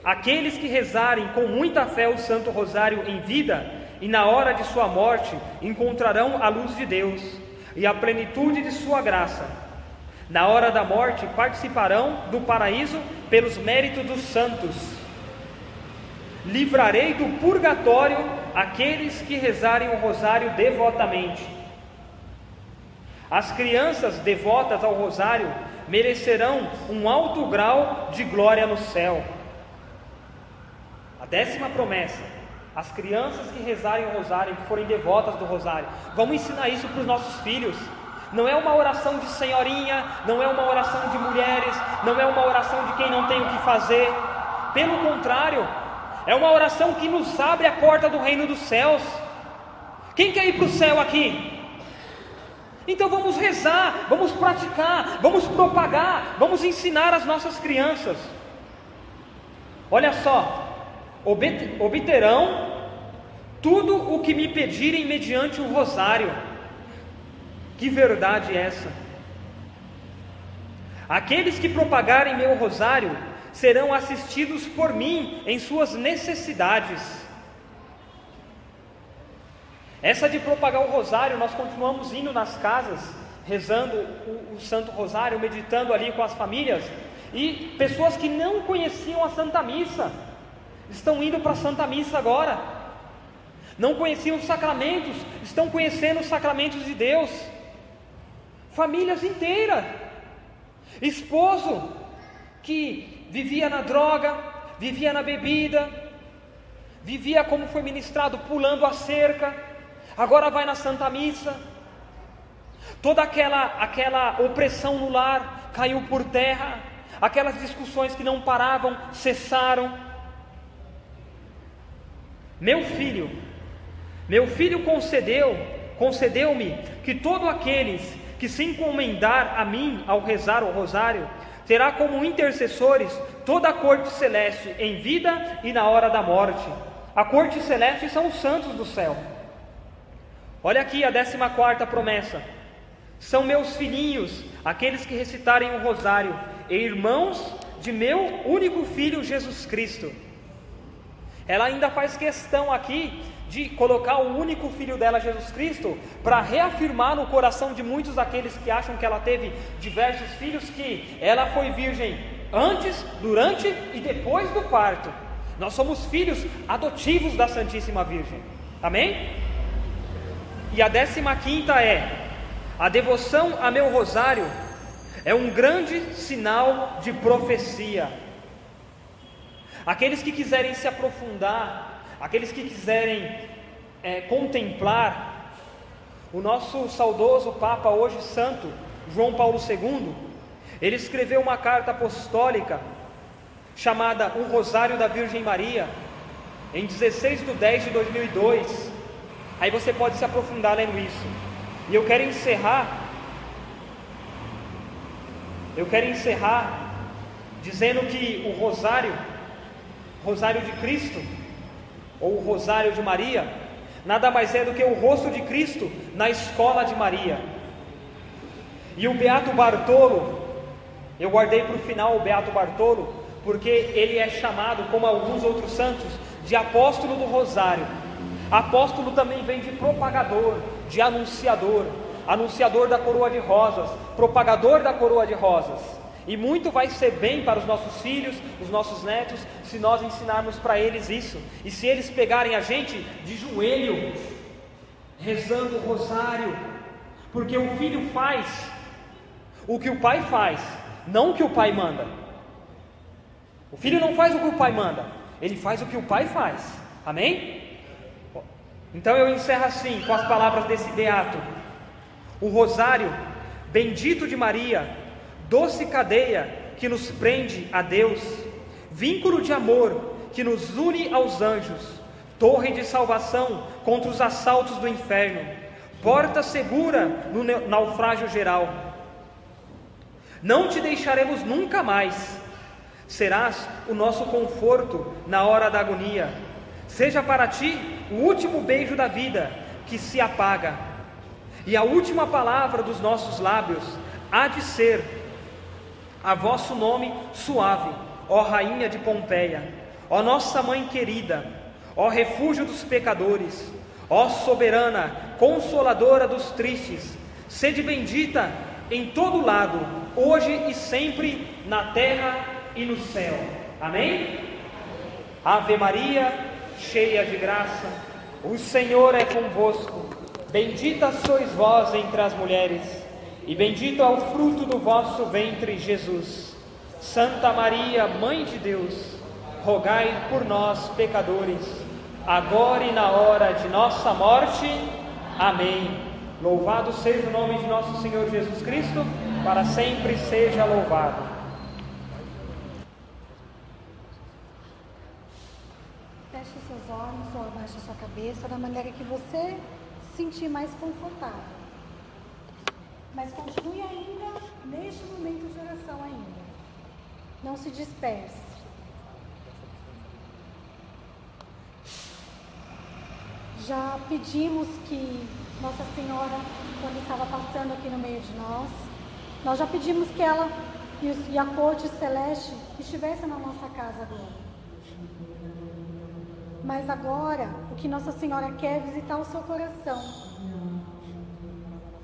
Aqueles que rezarem com muita fé o Santo Rosário em vida e na hora de sua morte encontrarão a luz de Deus e a plenitude de sua graça. Na hora da morte participarão do paraíso pelos méritos dos santos. Livrarei do purgatório aqueles que rezarem o rosário devotamente. As crianças devotas ao rosário merecerão um alto grau de glória no céu. A décima promessa: As crianças que rezarem o rosário, que forem devotas do rosário, vamos ensinar isso para os nossos filhos. Não é uma oração de senhorinha, não é uma oração de mulheres, não é uma oração de quem não tem o que fazer. Pelo contrário, é uma oração que nos abre a porta do reino dos céus. Quem quer ir para o céu aqui? Então vamos rezar, vamos praticar, vamos propagar, vamos ensinar as nossas crianças. Olha só, obterão tudo o que me pedirem mediante o rosário. Que verdade é essa? Aqueles que propagarem meu rosário serão assistidos por mim em suas necessidades. Essa de propagar o rosário, nós continuamos indo nas casas, rezando o Santo Rosário, meditando ali com as famílias, e pessoas que não conheciam a Santa Missa, estão indo para a Santa Missa agora. Não conheciam os sacramentos, estão conhecendo os sacramentos de Deus. Famílias inteiras. Esposo que vivia na droga, vivia na bebida, vivia como foi ministrado, pulando a cerca, agora vai na Santa Missa. Toda aquela opressão no lar caiu por terra, aquelas discussões que não paravam cessaram. Meu filho concedeu-me que todos aqueles que se encomendar a mim ao rezar o rosário, terá como intercessores toda a corte celeste em vida e na hora da morte. A corte celeste são os santos do céu. Olha aqui a 14ª promessa: são meus filhinhos aqueles que recitarem o rosário, e irmãos de meu único filho Jesus Cristo. Ela ainda faz questão aqui de colocar o único filho dela, Jesus Cristo, para reafirmar no coração de muitos daqueles que acham que ela teve diversos filhos, que ela foi virgem antes, durante e depois do parto. Nós somos filhos adotivos da Santíssima Virgem. Amém? E a 15ª é: a devoção a meu rosário é um grande sinal de profecia. Aqueles que quiserem se aprofundar, aqueles que quiserem contemplar, o nosso saudoso Papa, hoje santo, João Paulo II, ele escreveu uma carta apostólica chamada O Rosário da Virgem Maria, em 16/10/2002. Aí você pode se aprofundar lendo isso. E eu quero encerrar dizendo que o rosário de Cristo, ou o rosário de Maria, nada mais é do que o rosto de Cristo na escola de Maria. E o Beato Bartolo, eu guardei para o final o Beato Bartolo, porque ele é chamado, como alguns outros santos, de apóstolo do rosário. Apóstolo também vem de propagador, de anunciador, anunciador da coroa de rosas, propagador da coroa de rosas. E muito vai ser bem para os nossos filhos, os nossos netos, se nós ensinarmos para eles isso. E se eles pegarem a gente de joelho, rezando o rosário, porque o filho faz o que o pai faz, não o que o pai manda. O filho não faz o que o pai manda, ele faz o que o pai faz. Amém? Então eu encerro assim, com as palavras desse beato: o rosário bendito de Maria, doce cadeia que nos prende a Deus, vínculo de amor que nos une aos anjos, torre de salvação contra os assaltos do inferno, porta segura no naufrágio geral. Não te deixaremos nunca mais, serás o nosso conforto na hora da agonia. Seja para ti o último beijo da vida que se apaga, e a última palavra dos nossos lábios há de ser a vosso nome suave, ó Rainha de Pompeia, ó nossa Mãe querida, ó refúgio dos pecadores, ó soberana, consoladora dos tristes, sede bendita em todo lado, hoje e sempre, na terra e no céu. Amém? Ave Maria, cheia de graça, o Senhor é convosco, bendita sois vós entre as mulheres, e bendito é o fruto do vosso ventre, Jesus. Santa Maria, Mãe de Deus, rogai por nós, pecadores, agora e na hora de nossa morte. Amém. Louvado seja o nome de nosso Senhor Jesus Cristo, para sempre seja louvado. Feche seus olhos ou abaixe sua cabeça da maneira que você se sentir mais confortável. Mas continue ainda neste momento de oração ainda. Não se disperse. Já pedimos que Nossa Senhora, quando estava passando aqui no meio de nós já pedimos que ela e a corte celeste estivessem na nossa casa agora. Mas agora, o que Nossa Senhora quer é visitar o seu coração.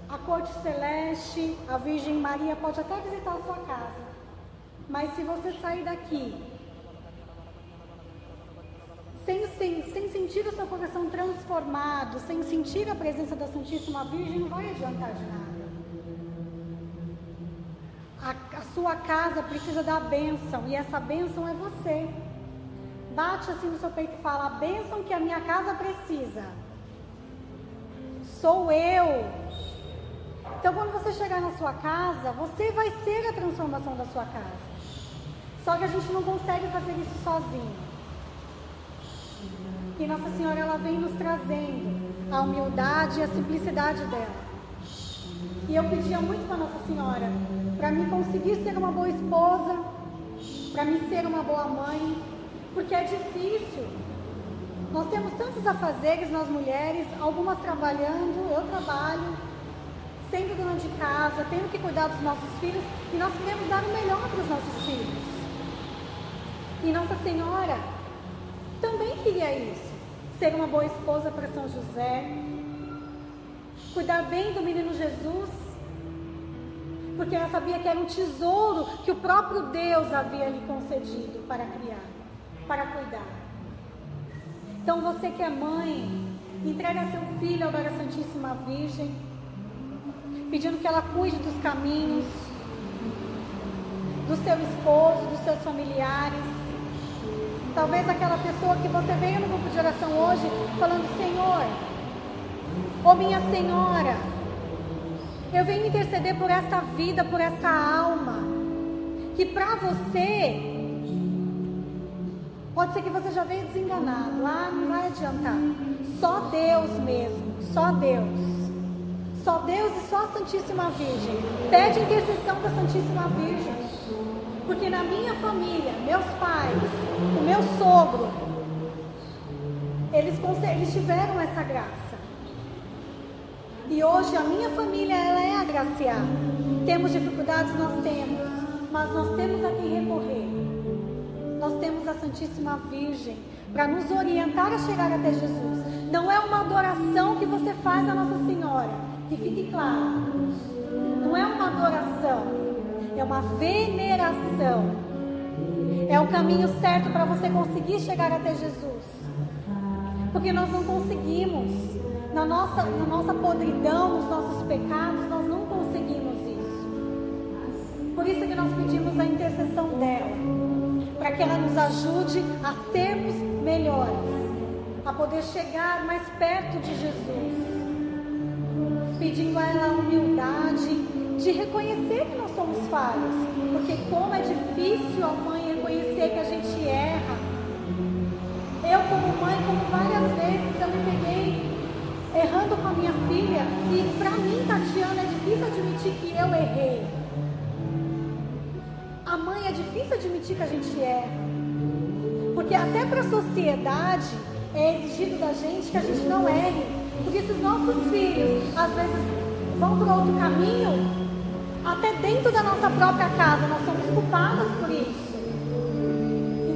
A corte celeste, a Virgem Maria pode até visitar a sua casa. Mas se você sair daqui sem sentir o seu coração transformado, sem sentir a presença da Santíssima Virgem, não vai adiantar de nada. A sua casa precisa da bênção, e essa bênção é você. Bate assim no seu peito e fala: a bênção que a minha casa precisa sou eu. Então, quando você chegar na sua casa, você vai ser a transformação da sua casa. Só que a gente não consegue fazer isso sozinho. E Nossa Senhora, ela vem nos trazendo a humildade e a simplicidade dela. E eu pedia muito para Nossa Senhora, para mim conseguir ser uma boa esposa, para mim ser uma boa mãe, porque é difícil. Nós temos tantos afazeres, nós mulheres, algumas trabalhando, eu trabalho, sendo dona de casa, tendo que cuidar dos nossos filhos, e nós queremos dar o melhor para os nossos filhos. E Nossa Senhora também queria isso, ser uma boa esposa para São José, cuidar bem do menino Jesus, porque ela sabia que era um tesouro que o próprio Deus havia lhe concedido para criar, para cuidar. Então você que é mãe, entrega seu filho agora à Santíssima Virgem, pedindo que ela cuide dos caminhos, do seu esposo, dos seus familiares. Talvez aquela pessoa que você veio no grupo de oração hoje falando: Senhor, ô minha Senhora, eu venho interceder por esta vida, por esta alma, que para você, pode ser que você já veio desenganado, não vai adiantar, só Deus mesmo, só Deus. Só Deus e só a Santíssima Virgem. Pede a intercessão da Santíssima Virgem. Porque na minha família, meus pais, o meu sogro, eles tiveram essa graça. E hoje a minha família, ela é agraciada. Temos dificuldades? Nós temos. Mas nós temos a quem recorrer. Nós temos a Santíssima Virgem para nos orientar a chegar até Jesus. Não é uma adoração que você faz à Nossa Senhora. Que fique claro, não é uma adoração, é uma veneração. É o caminho certo para você conseguir chegar até Jesus. Porque nós não conseguimos, na nossa podridão, nos nossos pecados, nós não conseguimos isso. Por isso que nós pedimos a intercessão dela, para que ela nos ajude a sermos melhores, a poder chegar mais perto de Jesus. Pedindo a ela a humildade de reconhecer que nós somos falhos, porque como é difícil a mãe reconhecer que a gente erra. Eu como mãe, como várias vezes eu me peguei errando com a minha filha, e para mim, Tatiana, é difícil admitir que eu errei. A mãe é difícil admitir que a gente erra, porque até para a sociedade é exigido da gente que a gente não erre. Porque se os nossos filhos, às vezes, vão para outro caminho, até dentro da nossa própria casa, nós somos culpadas por isso.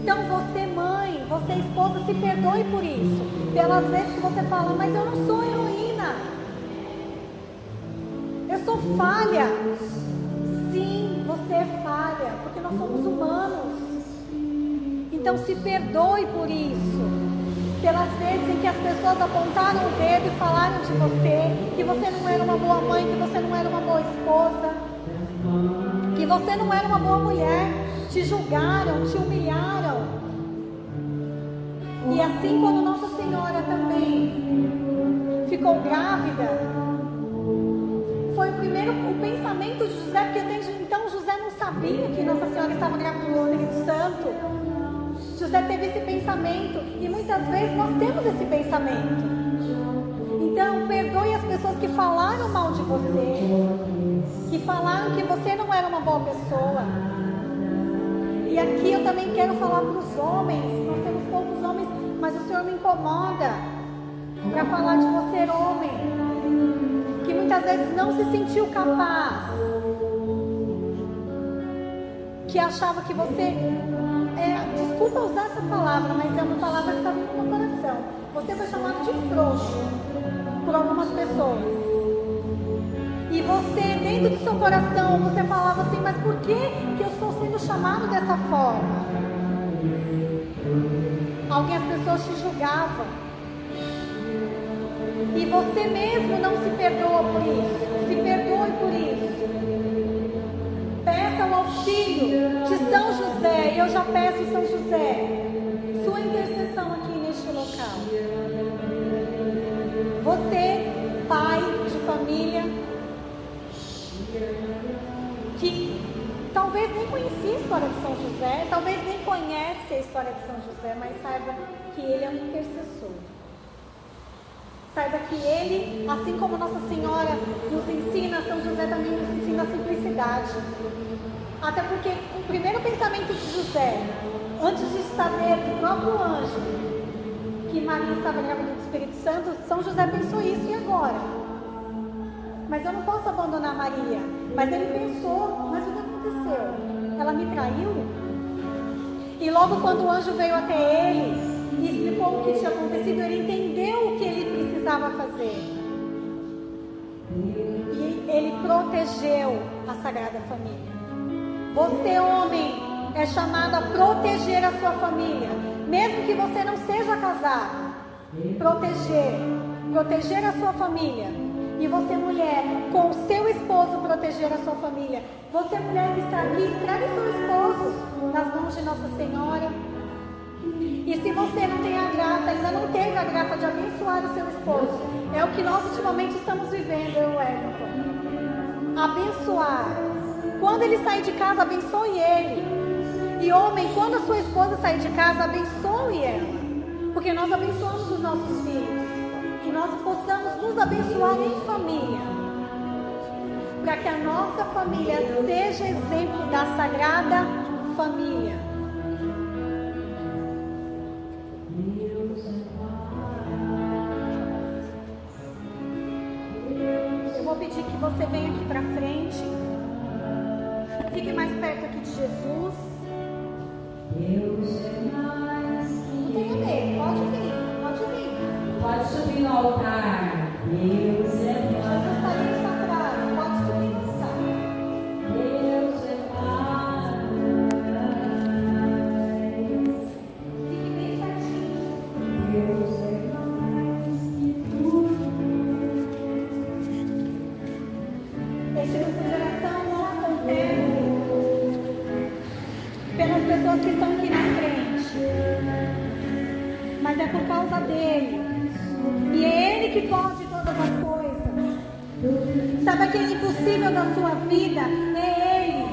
Então você, mãe, você, esposa, se perdoe por isso. Pelas vezes que você fala: mas eu não sou heroína, eu sou falha. Sim, você é falha, porque nós somos humanos. Então se perdoe por isso. Pelas vezes em que as pessoas apontaram o dedo e falaram de você, que você não era uma boa mãe, que você não era uma boa esposa, que você não era uma boa mulher, te julgaram, te humilharam. E assim, quando Nossa Senhora senhora também ficou grávida, foi o pensamento de José, porque então José não sabia que Nossa Senhora estava grávida do Espírito Santo. José teve esse pensamento, e muitas vezes nós temos esse pensamento. Então, perdoe as pessoas que falaram mal de você, que falaram que você não era uma boa pessoa. E aqui eu também quero falar para os homens. Nós temos poucos homens, mas o Senhor me incomoda para falar de você, homem, que muitas vezes não se sentiu capaz, que achava que você, desculpa usar essa palavra, mas é uma palavra que está vindo no meu coração. Você foi chamado de frouxo por algumas pessoas. E você, dentro do seu coração, você falava assim, mas por que eu estou sendo chamado dessa forma? Algumas pessoas te julgavam. E você mesmo não se perdoa por isso. Se perdoe por isso. Peça o auxílio de São José. E eu já peço, São José, sua intercessão aqui neste local. Você, pai de família, que talvez nem conhecia a história de São José, talvez nem conhece a história de São José, mas saiba que ele é um intercessor. Saiba que ele, assim como Nossa Senhora nos ensina, São José também nos ensina a simplicidade. Até porque o primeiro pensamento de José, antes de saber do próprio anjo que Maria estava grávida do Espírito Santo, São José pensou isso, e agora? Mas eu não posso abandonar Maria. Mas ele pensou, mas o que aconteceu? Ela me traiu? E logo quando o anjo veio até ele e explicou o que tinha acontecido, ele entendeu o que ele precisava fazer. E ele protegeu a Sagrada Família. Você, homem, é chamado a proteger a sua família. Mesmo que você não seja casado, proteger a sua família. E você, mulher, com o seu esposo, proteger a sua família. Você, mulher que está aqui, entregue seu esposo nas mãos de Nossa Senhora. E se você não tem a graça, ainda não teve a graça de abençoar o seu esposo, é o que nós ultimamente estamos vivendo, eu, Wellington. Abençoar. Quando ele sair de casa, abençoe ele. E homem, quando a sua esposa sair de casa, abençoe ela. Porque nós abençoamos os nossos filhos. Que nós possamos nos abençoar em família, para que a nossa família seja exemplo da Sagrada Família. Eu vou pedir que você venha aqui para frente, fique mais perto aqui de Jesus. Não tenha medo, pode vir. Pode subir no altar. Deus é mais. Jesus está ali no sacrário. Pode subir no altar. Deus é mais. Fique bem pertinho. Deus é mais. Este grupo de oração não acontece pelas pessoas que estão aqui na frente, mas é por causa dele. E é ele que pode todas as coisas. Sabe aquele impossível da sua vida? É ele.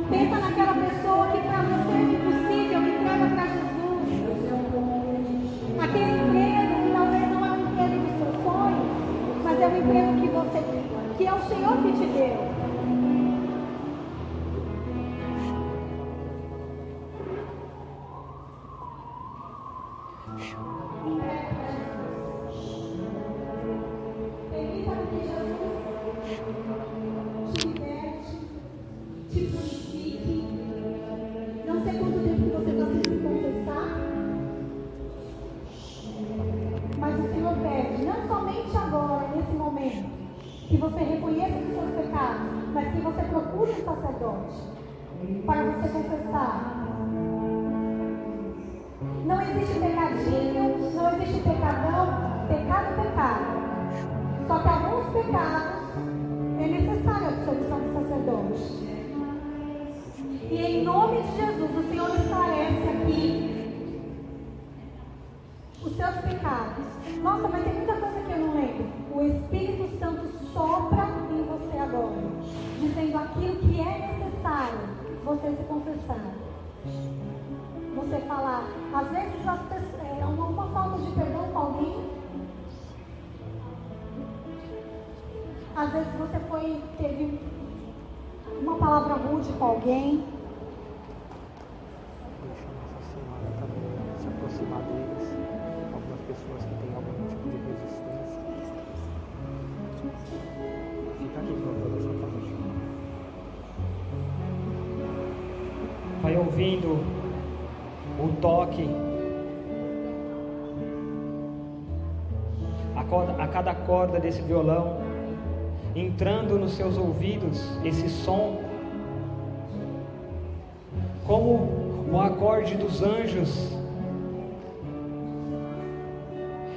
Pensa naquela pessoa que para você é impossível, que entrega para Jesus. Aquele emprego que talvez não é o emprego dos seus sonhos, mas é o emprego que é o Senhor que te deu. Que você reconheça os seus pecados, mas que você procure um sacerdote para você confessar. Não existe pecadinho, não existe pecadão, pecado é pecado. Só que alguns pecados é necessário a absolvição do sacerdote. E em nome de Jesus, o Senhor está pecados. Nossa, mas tem muita coisa que eu não lembro. O Espírito Santo sopra em você agora, dizendo aquilo que é necessário você se confessar. Você falar, às vezes é uma falta de perdão com alguém. Às vezes você teve uma palavra rude com alguém. Deixa Nossa Senhora também se aproximar deles. Algumas pessoas que têm algum tipo de resistência. Fica aqui com toda essa parte. Vai ouvindo o toque. A cada corda desse violão, entrando nos seus ouvidos, esse som, como o acorde dos anjos,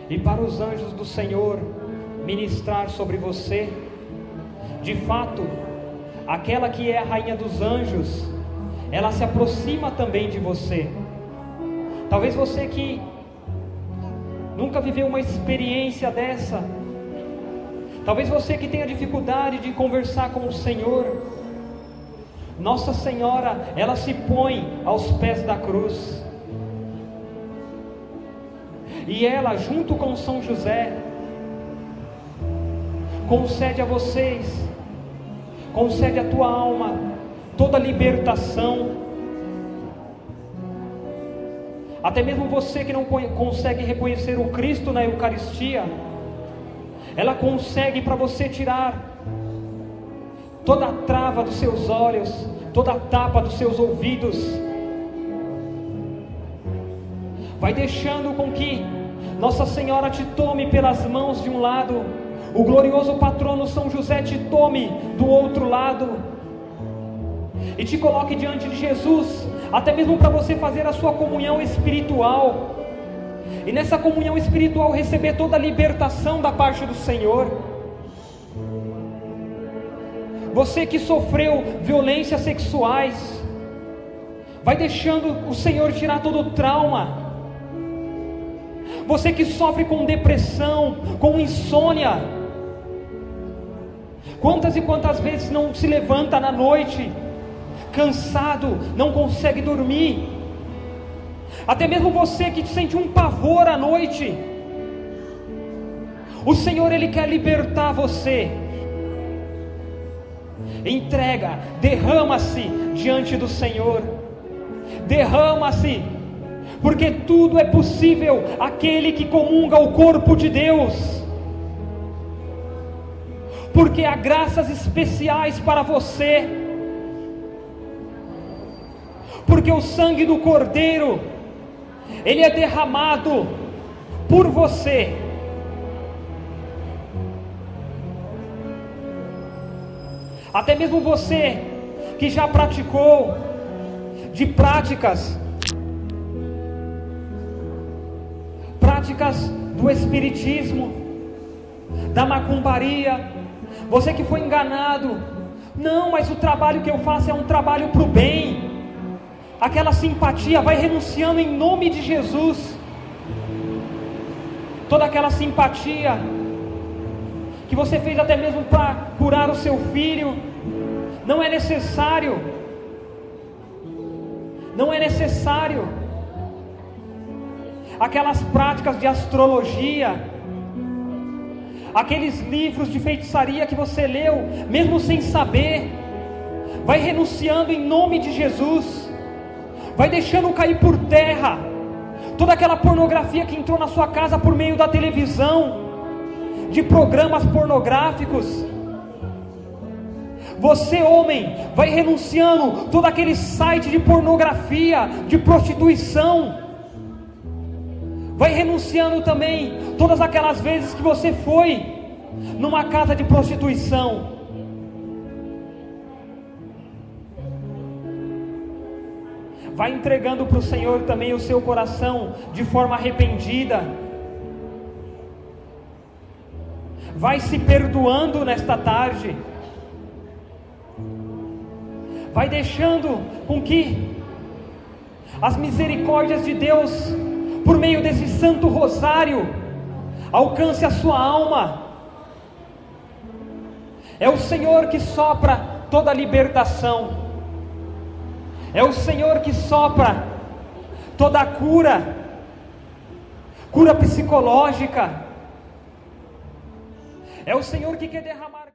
e para os anjos do Senhor ministrar sobre você. De fato, aquela que é a rainha dos anjos, ela se aproxima também de você. Talvez você que nunca viveu uma experiência dessa, talvez você que tenha dificuldade de conversar com o Senhor, Nossa Senhora, ela se põe aos pés da cruz, e ela, junto com São José, concede a vocês, concede à tua alma toda libertação. Até mesmo você que não consegue reconhecer o Cristo na Eucaristia, ela consegue para você tirar toda a trava dos seus olhos, toda a tapa dos seus ouvidos. Vai deixando com que Nossa Senhora te tome pelas mãos de um lado, o glorioso patrono São José te tome do outro lado, e te coloque diante de Jesus, até mesmo para você fazer a sua comunhão espiritual, e nessa comunhão espiritual receber toda a libertação da parte do Senhor. Você que sofreu violências sexuais, vai deixando o Senhor tirar todo o trauma. Você que sofre com depressão, com insônia, quantas e quantas vezes não se levanta na noite cansado, não consegue dormir. Até mesmo você que sente um pavor à noite, o Senhor, Ele quer libertar você. Entrega, derrama-se diante do Senhor, derrama-se, porque tudo é possível aquele que comunga o corpo de Deus, porque há graças especiais para você, porque o sangue do Cordeiro, ele é derramado por você. Até mesmo você que já praticou de práticas do espiritismo, da macumbaria, você que foi enganado, não, mas o trabalho que eu faço é um trabalho para o bem, aquela simpatia, vai renunciando em nome de Jesus, toda aquela simpatia que você fez até mesmo para curar o seu filho, não é necessário, não é necessário. Aquelas práticas de astrologia, aqueles livros de feitiçaria que você leu, mesmo sem saber, vai renunciando em nome de Jesus, vai deixando cair por terra toda aquela pornografia que entrou na sua casa por meio da televisão, de programas pornográficos. Você, homem, vai renunciando todo aquele site de pornografia, de prostituição, vai renunciando também todas aquelas vezes que você foi numa casa de prostituição. Vai entregando para o Senhor também o seu coração de forma arrependida. Vai se perdoando nesta tarde. Vai deixando com que as misericórdias de Deus por meio desse santo rosário, alcance a sua alma. É o Senhor que sopra toda a libertação. É o Senhor que sopra toda a cura psicológica. É o Senhor que quer derramar